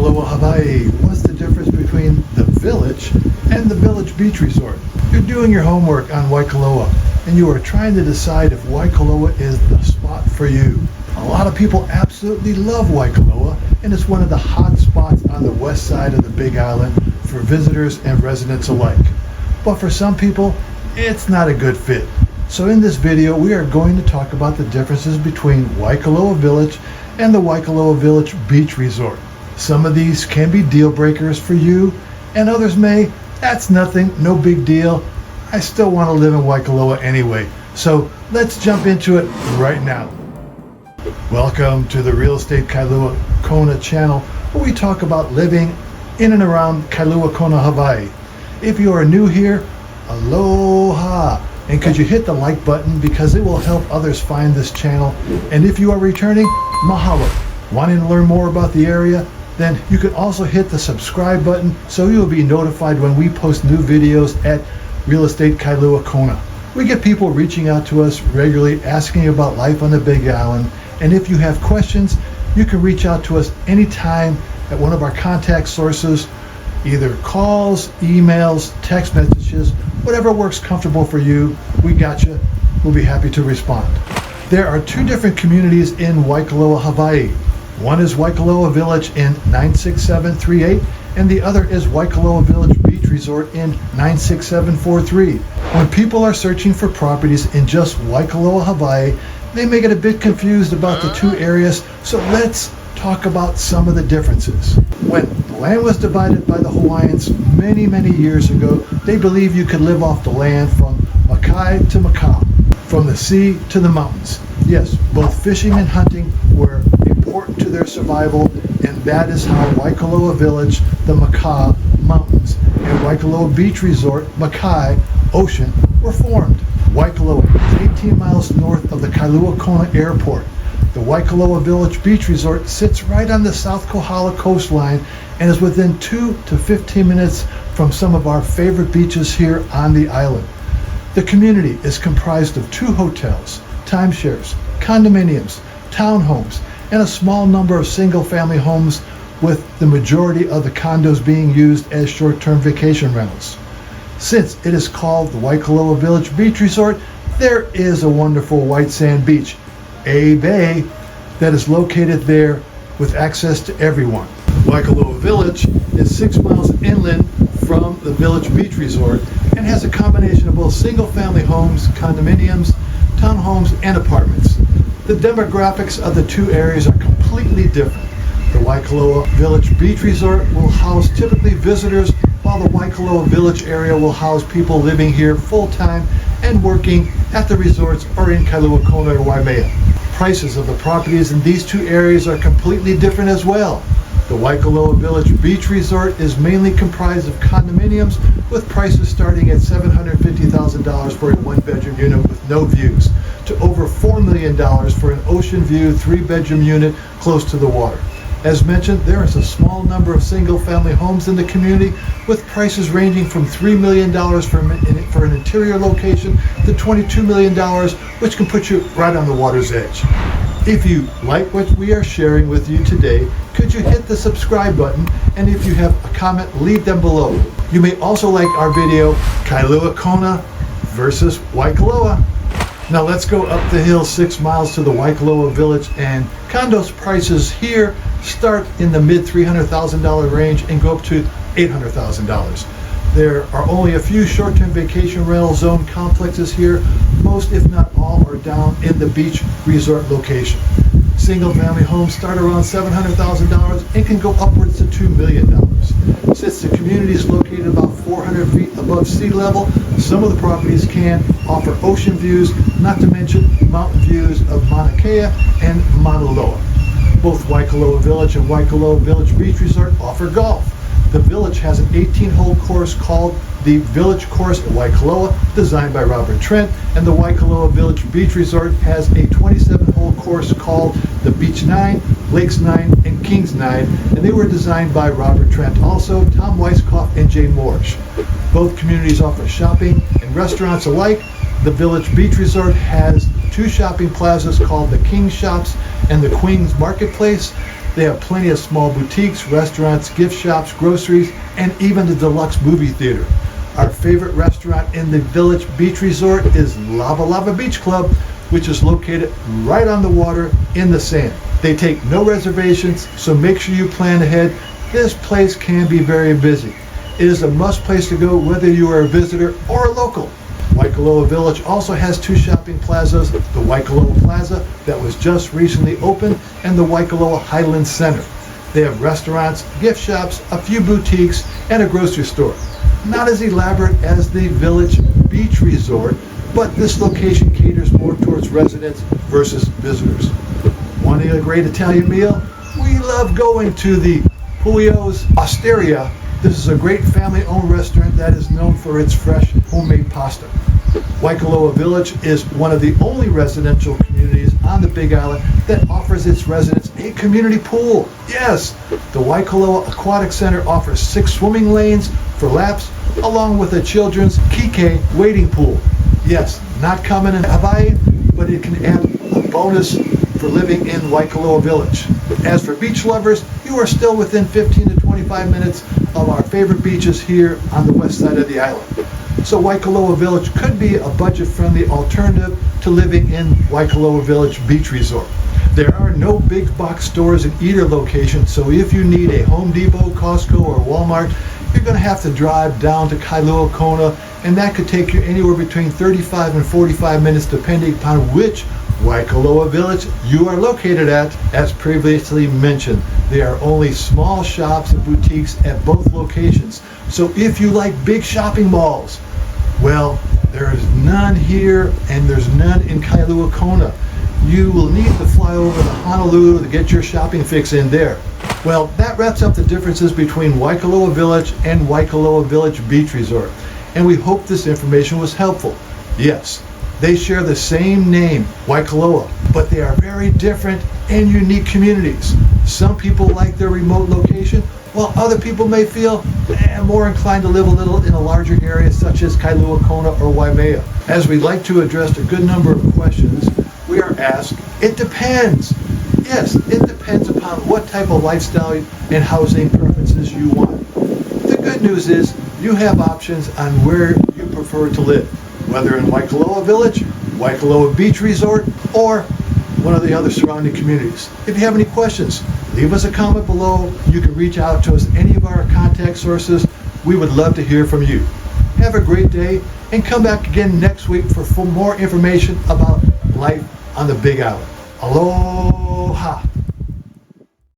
Waikoloa Hawaii. What's the difference between the village and the Village Beach Resort? You're doing your homework on Waikoloa and you are trying to decide if Waikoloa is the spot for you. A lot of people absolutely love Waikoloa, and it's one of the hot spots on the west side of the Big Island for visitors and residents alike. But for some people, it's not a good fit. So in this video, we are going to talk about the differences between Waikoloa Village and the Waikoloa Village Beach Resort. Some of these can be deal breakers for you, and others may. That's nothing, no big deal. I still want to live in Waikoloa anyway. So let's jump into it right now. Welcome to the Real Estate Kailua Kona channel, where we talk about living in and around Kailua, Kona, Hawaii. If you are new here, aloha! And could you hit the like button because it will help others find this channel. And if you are returning, mahalo. Wanting to learn more about the area? Then you can also hit the subscribe button so you will be notified when we post new videos at Real Estate Kailua Kona. We get people reaching out to us regularly asking about life on the Big Island. And if you have questions, you can reach out to us anytime at one of our contact sources, either calls, emails, text messages, whatever works comfortable for you. We got you. We'll be happy to respond. There are two different communities in Waikoloa, Hawaii. One is Waikoloa Village in 96738, and the other is Waikoloa Village Beach Resort in 96743. When people are searching for properties in just Waikoloa, Hawaii, they may get a bit confused about the two areas, so let's talk about some of the differences. When the land was divided by the Hawaiians many, many years ago, they believed you could live off the land from Makai to Macau, from the sea to the mountains. Yes, both fishing and hunting were important to their survival, and that is how Waikoloa Village, the Macau Mountains, and Waikoloa Beach Resort, Makai Ocean, were formed. Waikoloa is 18 miles north of the Kailua Kona Airport. The Waikoloa Village Beach Resort sits right on the South Kohala coastline and is within 2 to 15 minutes from some of our favorite beaches here on the island. The community is comprised of 2 hotels, timeshares, condominiums, townhomes, and a small number of single-family homes, with the majority of the condos being used as short-term vacation rentals. Since it is called the Waikoloa Village Beach Resort, there is a wonderful white sand beach, a bay, that is located there with access to everyone. Waikoloa Village is 6 miles inland from the Village Beach Resort and has a combination of both single-family homes, condominiums, townhomes, and apartments. The demographics of the two areas are completely different. The Waikoloa Village Beach Resort will house typically visitors, while the Waikoloa Village area will house people living here full-time and working at the resorts or in Kailua, Kona, or Waimea. Prices of the properties in these two areas are completely different as well. The Waikoloa Village Beach Resort is mainly comprised of condominiums, with prices starting at $750,000 for a one-bedroom unit with no views, to over $4 million for an ocean view 3-bedroom unit close to the water. As mentioned, there is a small number of single-family homes in the community, with prices ranging from $3 million for an interior location to $22 million, which can put you right on the water's edge. If you like what we are sharing with you today, could you hit the subscribe button? And if you have a comment, leave them below. You may also like our video, Kailua Kona versus Waikoloa. Now let's go up the hill 6 miles to the Waikoloa Village, and condos prices here start in the mid $300,000 range and go up to $800,000. There are only a few short-term vacation rental zone complexes here. Most, if not all, are down in the beach resort location. Single-family homes start around $700,000 and can go upwards to $2 million. Since the community is located about 400 feet above sea level, some of the properties can offer ocean views, not to mention mountain views of Mauna Kea and Mauna Loa. Both Waikoloa Village and Waikoloa Village Beach Resort offer golf. The Village has an 18-hole course called the Village Course at Waikoloa, designed by Robert Trent, and the Waikoloa Village Beach Resort has a 27-hole course called the Beach 9, Lakes 9, and Kings 9, and they were designed by Robert Trent, also Tom Weiskopf and Jay Morrish. Both communities offer shopping and restaurants alike. The Village Beach Resort has 2 shopping plazas called the King's Shops and the Queen's Marketplace. They have plenty of small boutiques, restaurants, gift shops, groceries, and even the deluxe movie theater. Our favorite restaurant in the Village Beach Resort is Lava Lava Beach Club, which is located right on the water in the sand. They take no reservations, so make sure you plan ahead. This place can be very busy. It is a must place to go whether you are a visitor or a local. Waikoloa Village also has two shopping plazas, the Waikoloa Plaza that was just recently opened and the Waikoloa Highland Center. They have restaurants, gift shops, a few boutiques, and a grocery store. Not as elaborate as the Village Beach Resort, but this location caters more towards residents versus visitors. Wanting a great Italian meal? We love going to the Julio's Osteria. This is a great family-owned restaurant that is known for its fresh homemade pasta. Waikoloa Village is one of the only residential communities on the Big Island that offers its residents a community pool. Yes, the Waikoloa Aquatic Center offers 6 swimming lanes for laps, along with a children's kike wading pool. Yes, not common in Hawaii, but it can add a bonus for living in Waikoloa Village. As for beach lovers, you are still within 15 to 25 minutes of our favorite beaches here on the west side of the island. So Waikoloa Village could be a budget-friendly alternative to living in Waikoloa Village Beach Resort. There are no big box stores in either location, so if you need a Home Depot, Costco, or Walmart, you're going to have to drive down to Kailua, Kona, and that could take you anywhere between 35 and 45 minutes depending upon which Waikoloa Village you are located at. As previously mentioned, there are only small shops and boutiques at both locations. So if you like big shopping malls, well, there is none here and there's none in Kailua, Kona. You will need to fly over to Honolulu to get your shopping fix in there. Well, that wraps up the differences between Waikoloa Village and Waikoloa Village Beach Resort. And we hope this information was helpful. Yes, they share the same name, Waikoloa, but they are very different and unique communities. Some people like their remote location, while other people may feel more inclined to live a little in a larger area such as Kailua, Kona, or Waimea. As we like to address a good number of questions, we are asked, it depends. Yes, it depends upon what type of lifestyle and housing preferences you want. The good news is you have options on where you prefer to live, whether in Waikoloa Village, Waikoloa Beach Resort, or one of the other surrounding communities. If you have any questions, leave us a comment below. You can reach out to us at any of our contact sources. We would love to hear from you. Have a great day and come back again next week for more information about life on the Big Island. Aloha!